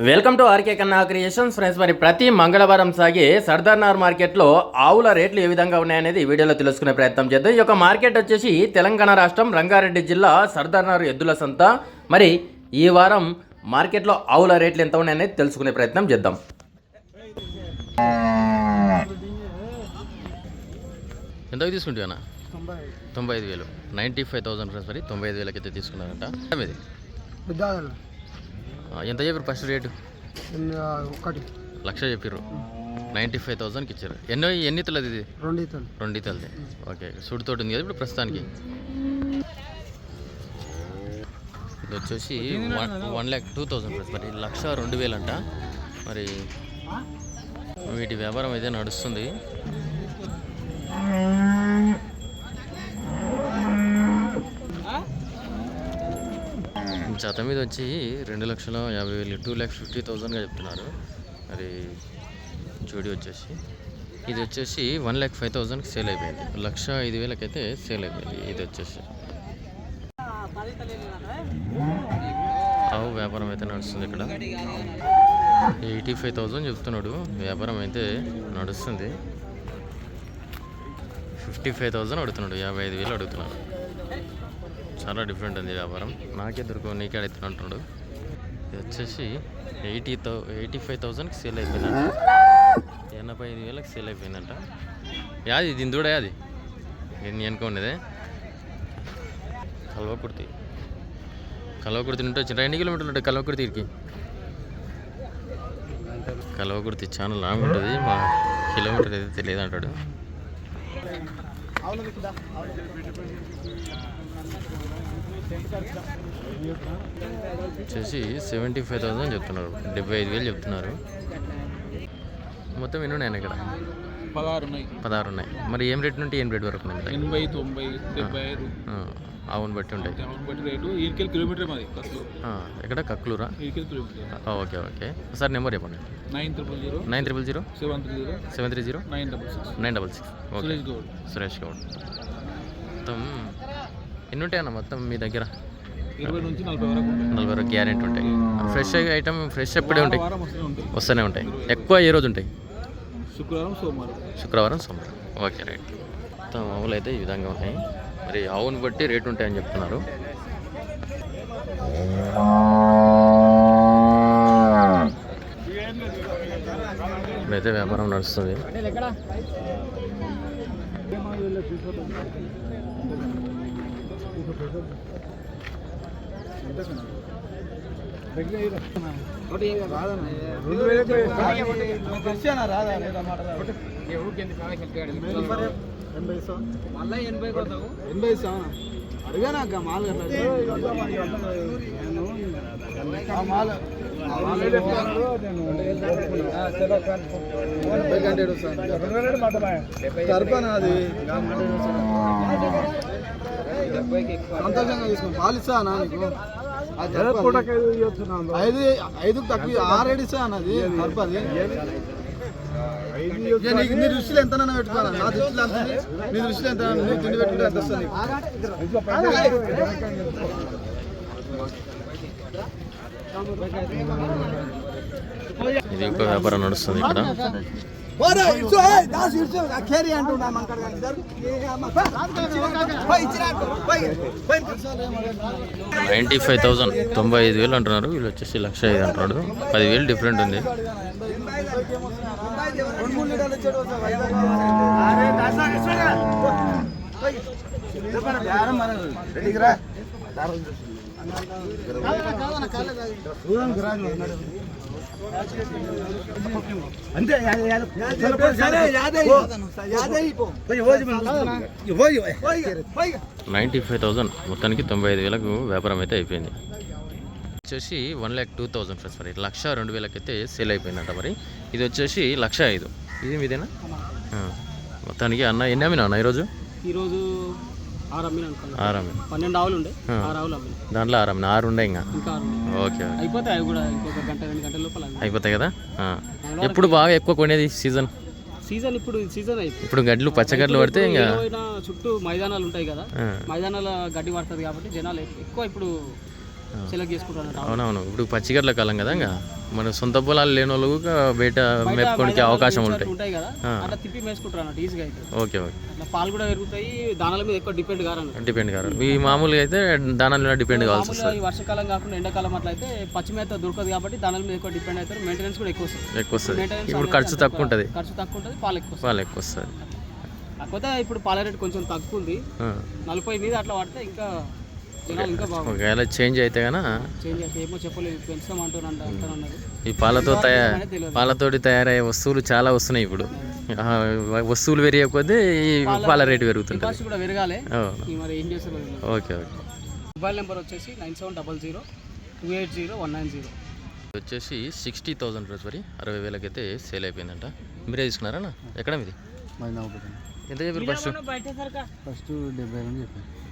Welcome to RK కన్నా creations friends. మరి ప్రతి మంగళవారం సాగే సర్దార్నగర్ మార్కెట్లో ఆవుల రేట్లు ఏ విధంగా ఉన్నాయనేది ఈ వీడియోలో తెలుసుకునే ప్రయత్నం చేద్దాం. ఈ యొక్క మార్కెట్ వచ్చేసి తెలంగాణ రాష్ట్రం రంగారెడ్డి జిల్లా సర్దార్నగర్ ఎద్దుల సంత. మరి ఈ వారం మార్కెట్లో ఆవుల రేట్లు ఎంత ఉన్నాయనేది తెలుసుకునే ప్రయత్నం చేద్దాం. ఎంతకు తీసుకుంటావా? 95,000, 95,000 ఫ్రెండ్స్. మరి 95,000 అయితే తీసుకున్నారంట. ఇది ఎంత చెప్పారు ఫస్ట్ రేటు? 1,00,000 చెప్పారు. 95,000కి ఇచ్చారు. ఎన్ని ఇతలది? ఇది 2 ఇతలది. ఓకే, సుడితోటి ఉంది కదా ఇప్పుడు ప్రస్తుతానికి. ఇది వచ్చేసి 1,02,000 ప్లస్. మరి 1,02,000 అంట. మరి వీటి వ్యాపారం అయితే నడుస్తుంది. జత మీద వచ్చి 2,50,000, 2,50,000గా చెప్తున్నారు. మరి జోడి వచ్చేసి ఇది వచ్చేసి 1,05,000కి సేల్ అయిపోయింది. 1,05,000 అయితే సేల్ అయిపోయింది. ఇది వచ్చేసి ఆవు వ్యాపారం అయితే నడుస్తుంది. ఇక్కడ 85,000 చెప్తున్నాడు. వ్యాపారం అయితే నడుస్తుంది. 55,000 అడుగుతున్నాడు. 55,000 అడుగుతున్నాడు. చాలా డిఫరెంట్ ఉంది వ్యాపారం. నాకే దొరకవు, నీకే అడుగుతున్నా అంటున్నాడు. ఇది వచ్చేసి 85,000కి సేల్ అయిపోయిందంట. 85,000కి సేల్ అయిపోయిందంట. యాది దీని దూడ? అది నేను అనుకోండిదే కల్వకుర్తి ఉంటే వచ్చిన 2 కిలోమీటర్లు ఉంటుంది కల్వకుర్తికి. కల్వకుర్తి చాలా లాంగ్ ఉంటుంది. మా కిలోమీటర్ అయితే తెలియదు అంటాడు. వచ్చేసి 75,000 చెప్తున్నారు. 75,000 చెప్తున్నారు. మొత్తం ఎన్ని ఉన్నాయి ఇక్కడ? 16 ఉన్నాయి. మరి ఏం రేట్ నుండి ఏం రేట్ వరకు ఉంటాయి? 80, 90, 75. అవును బట్టి ఉంటాయి. ఎక్కడ? కక్లూరా? Okay okay. సార్ నెంబర్ చెప్పండి. 900 730 966. ఓకే, సురేష్ గౌడ్. మొత్తం ఎన్ని ఉంటాయన్న మొత్తం మీ దగ్గర? 20 నుంచి 40 వరకు గ్యారెంటీ ఉంటాయి. ఫ్రెష్ ఐటమ్ ఫ్రెష్ ఎప్పుడే ఉంటాయి, వస్తూనే ఉంటాయి. ఎక్కువ ఏ రోజు ఉంటాయి? శుక్రవారం, సోమవారం. Okay, right. మొత్తం ఆవులు అయితే ఈ విధంగా ఉన్నాయి. మరి ఆవును బట్టి రేటు ఉంటాయని చెప్తున్నారు. ఇప్పుడైతే వ్యాపారం నడుస్తుంది. అడిగానా మాల్ అది సంతోషంగా తీసుకో. పాలు ఇస్తానా నీకు? 5 తక్కువ 6 ఇస్తా అన్నది తరపది. నీ దృష్టిలో ఎంత పెట్టుకోవాలి? నా దృష్టిలో అంత, నీ దృష్టిలో ఎంత? నువ్వు తిండి పెట్టుకుంటే ఎంత వస్తుంది? ఇది ఇంకో వ్యాపారం నడుస్తుంది ఇక్కడ. 95,000, 95,000 అంటున్నారు. వీళ్ళు వచ్చేసి 1,05,000 అంటున్నాడు. 10,000 డిఫరెంట్ ఉంది. అంతే 95,000 మొత్తానికి 95,000కు వ్యాపారం అయితే అయిపోయింది. వచ్చేసి 1,02,000 ఫ్రెండ్స్. మరి 1,02,000 అయితే సేల్ అయిపోయిందంట. మరి ఇది వచ్చేసి 1,05,000. ఇది మీదేనా? మొత్తానికి అన్న ఎన్ని అమ్మినా అన్న ఈరోజు? 6 అమ్మినా. 12 ఆవులు ఉండే, 6 ఆవులు అమ్మినా. దాంట్లో 6 అమ్మినా. 6 ఉన్నాయి ఇంకా. ఓకే, అయిపోతాయి. అవి కూడా ఇంకొక గంట 2 గంటల లోపల అయిపోతాయి కదా. ఎప్పుడు బాగా ఎక్కువ కొనేది సీజన్? ఇప్పుడు సీజన్ అయిపోయింది. ఇప్పుడు గడ్లు పచ్చగడ్లు పడితే ఇంకా చుట్టూ మైదానాలు ఉంటాయి కదా, మైదానాల గడ్డి పడుతుంది కాబట్టి జనాలు ఎక్కువ ఇప్పుడు సెలెక్ట్ చేసుకుంటారు. అవునవును, ఇప్పుడు పచ్చిగడ్ల కాలం కదా, ఇంకా మన సొంత పొలాలు లేని వాళ్ళు బయట మేపుకోనికి అవకాశం ఉంటాయి. ఉంటాయి కదా, అట్లా తిప్పి మేసుకుంటారు అన్నట్టు ఈజీగా అయితే. ఓకే ఓకే, అట్లా పాలు కూడా పెరుగుతాయి, దానాల మీద ఎక్కువ డిపెండ్ కారు. డిపెండ్ కాదు. ఈ మామూలుగా అయితే దానాల మీద డిపెండ్ కావాల్సి వస్తుంది. ఈ వర్షాకాలం కాకుండా ఎండాకాలం అట్లా అయితే పచ్చి మేత దొరకదు కాబట్టి దానాల మీద ఎక్కువ డిపెండ్ అవుతారు. మెయింటెనెన్స్ కూడా ఎక్కువ వస్తుంది. ఇప్పుడు ఖర్చు తక్కువ ఉంటుంది, పాలు ఎక్కువ వస్తుంది. కాకపోతే ఇప్పుడు పాల రేటు కొంచెం తక్కువ ఉంది, 40 మీద అట్లా పడితే ఇంకా జనాలు ఇంకా బాగుంది. ఒకవేళ చేంజ్ అయితే కన్నా చేంజ్ అయితే ఏమో చెప్పలేదు, పెంచుతాం అంటున్నారు. ఈ పాలతోటి తయారయ్యే వస్తువులు చాలా వస్తున్నాయి ఇప్పుడు. వస్తువులు పెరిగే కొద్దీ ఈ పాల రేటు పెరుగుతుంది. కాస్ట్ కూడా పెరగాలి, మరి ఏం చేస్తారు. Okay okay. మొబైల్ నెంబర్ వచ్చేసి 9700280190. వచ్చేసి 60,000 రోజు వరి 60,000 అయితే సేల్ అయిపోయిందంట. మీరే తీసుకున్నారా? ఎక్కడ మీది? ఎంత చెప్పారు ఫస్ట్?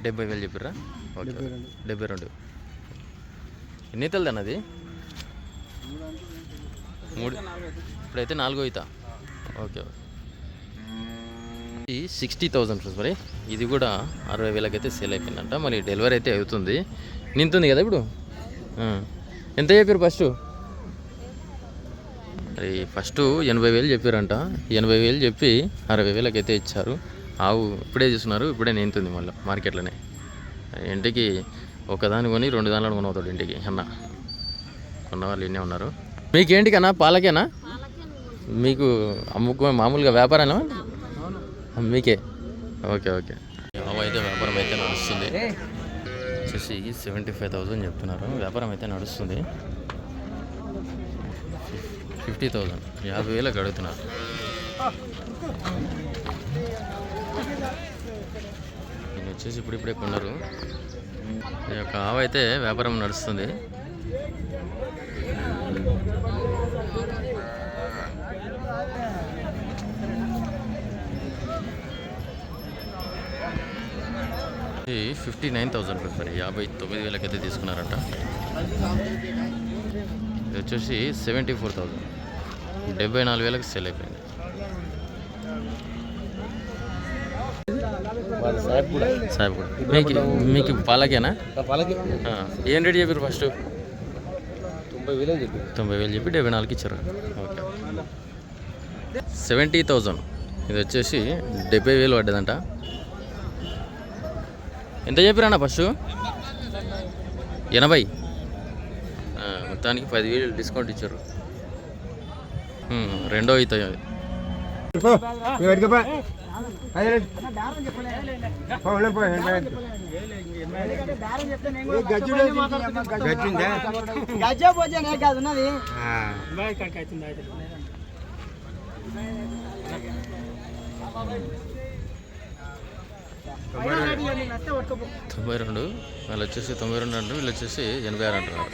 70,000 చెప్పారా? ఓకే, 72. ఎన్ని అవుతుంది అన్నది? 3. ఇప్పుడైతే 4 అవుతా. ఓకే, ఈ 60,000 రోజు మరి ఇది కూడా 60,000 అయితే సేల్ అయిపోయిందంట. మరి డెలివరీ అయితే అవుతుంది, నింతుంది కదా ఇప్పుడు. ఎంత చెప్పారు ఫస్ట్? మరి ఫస్ట్ 80,000 చెప్పారంట. 80,000 చెప్పి 60,000 అయితే ఇచ్చారు. ఆవు ఇప్పుడే చూస్తున్నారు, ఇప్పుడే నింతుంది మళ్ళీ మార్కెట్లోనే. ఇంటికి ఒకదాని కొని 2 దానిలో కొనవుతాడు ఇంటికి అన్న. కొన్న వాళ్ళు ఇన్నే ఉన్నారు. మీకేంటికన్నా? పాలకేనా? మీకు మామూలుగా వ్యాపారమేనా? మీకే. Okay okay. ఆవు అయితే వ్యాపారం అయితే నడుస్తుంది. వచ్చేసి 75,000 చెప్తున్నారు. వ్యాపారం అయితే నడుస్తుంది. 50,000 50,000 అడుగుతున్నారు. నేను వచ్చేసి ఇప్పుడిప్పుడే కొన్నారు. ఈ యొక్క ఆవు అయితే వ్యాపారం నడుస్తుంది. ఈ 59,000 రూపాయలు 59,000 అయితే తీసుకున్నారంట. ఇది వచ్చేసి 74,000 74,000 సేల్ అయిపోయింది. సాహెబ్గూడ. మీకు పాలకేనా? ఏం రేట్ చెప్పారు ఫస్ట్? 90,000 చెప్పి 74,000 ఇచ్చారు. ఓకే, 70,000. ఇది వచ్చేసి 70,000 పడ్డదంట. ఎంత చెప్పారన్నా ఫస్ట్? 80. మొత్తానికి 10,000 డిస్కౌంట్ ఇచ్చారు. రెండో అవుతాయి అది. $92. వాళ్ళు వచ్చేసి 92 అంటారు, వీళ్ళు వచ్చేసి 86 అంటున్నారు.